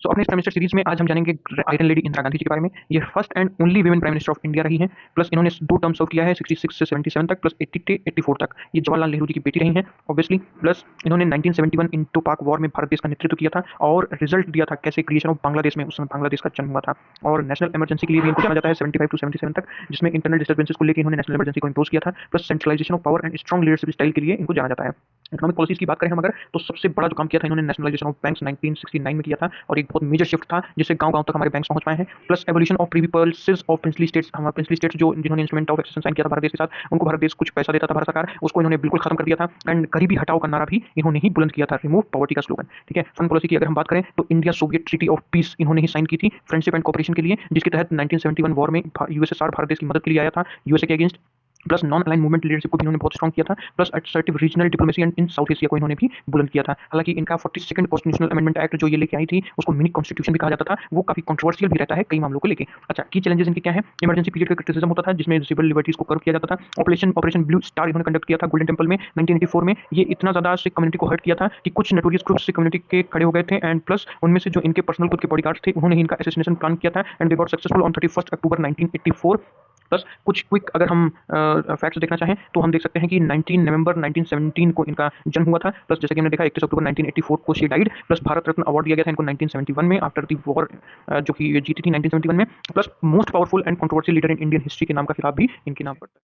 सो अपने इस prime minister series में आज हम जानेंगे आयरन लेडी इंदिरा गांधी जी के बारे में। ये first and only women prime minister of India रही हैं। प्लस इन्होंने 2 टर्म सर्व किया है 66 से 77 तक, प्लस 80 से 84 तक। ये जवाहरलाल नेहरू जी की बेटी रही हैं ऑब्वियसली। प्लस इन्होंने 1971 इंडो पाक वॉर में भारत देश का नेतृत्व किया था और रिजल्ट दिया था कैसे क्रिएशन ऑफ बांग्लादेश में, उस समय बांग्लादेश का जन्म हुआ था। और नेशनल इमरजेंसी के लिए भी इनको जाना जाता है 75 टू 77 तक, जिसमें इंटरनल डिस्टर्बेंसेस को लेकर इन्होंने नेशनल इमरजेंसी को इंपोज किया था। Plus centralisation of power and strong leadership style के लिए इनको जाना जाता है। इकोनॉमिक पॉलिसीज की बात करें हम अगर, तो सबसे बड़ा जो काम किया था इन्होंने नेशनलाइजेशन ऑफ बैंक्स 1969 में किया था और एक बहुत मेजर शिफ्ट था जिससे गांव-गांव तक हमारे बैंक्स पहुंच पाए हैं। Plus evolution of Privi pulses of princely states, हमारे प्रिंसली स्टेट्स जो जिन्होंने इंस्ट्रूमेंट ऑफ एक्सेशन साइन किया था भारत देश के साथ, उनको भारत देश कुछ पैसा देता था भारत सरकार, उसको इन्होंने बिल्कुल खत्म कर दिया था। एंड गरीबी हटाओ का नारा भी इन्होंने ही बुलंद किया था, रिमूव पॉवर्टी का स्लोगन। ठीक है। फॉरेन पॉलिसी की अगर हम बात करें तो India Soviet treaty of peace इन्होंने ही साइन की थी फ्रेंडशिप एंड कोऑपरेशन के लिए, जिसके तहत 1971 वॉर में यूएसएसआर भारत देश की मदद के लिए आया था यूएसए के against. Plus non align movement leadership को भी इन्होंने बहुत स्ट्रॉन्ग किया था। Plus assertive regional diplomacy and in south Asia को इन्होंने भी बुलंद किया था। हालांकि इनका 42nd कॉन्स्टिट्यूशनल अमेंडमेंट एक्ट जो ये लेके आई थी, उसको मिनी कॉन्स्टिट्यूशन भी कहा जाता था, वो काफी कंट्रोवर्शियल भी रहता है कई मामलों को लेके। अच्छा, की चैलेंजेस इनके क्या है? इमरजेंसी पीरियड का क्रिटिसिज्म होता था जिसमें सिविल लिबर्टीज को कर्व किया जाता था। ऑपरेशन ब्लू स्टार इन्होंने कंडक्ट किया था गोल्डन टेंपल में 1984 में। ये इतना ज्यादा सिख कम्युनिटी को हर्ट किया था कि कुछ नोटोरियस ग्रुप्स सिख कम्युनिटी के खड़े हो गए थे। एंड प्लस उनमें से जो इनके पर्सनल खुद के बॉडीगार्ड्स थे, उन्होंने इनका असैसिनेशन प्लान किया था and they got successful on 31 October 1984। Plus कुछ क्विक अगर हम फैक्ट्स देखना चाहें तो हम देख सकते हैं कि 19 नवंबर 1917 को इनका जन्म हुआ था। प्लस जैसे कि हमने देखा 31 अक्टूबर 1984 को she died. Plus Bharat Ratna award दिया गया था इनको 1971 में आफ्टर द वॉर, जो कि जीती थी 1971 में। Plus most powerful and controversial leader in Indian history के नाम का खिताब भी इनके नाम पर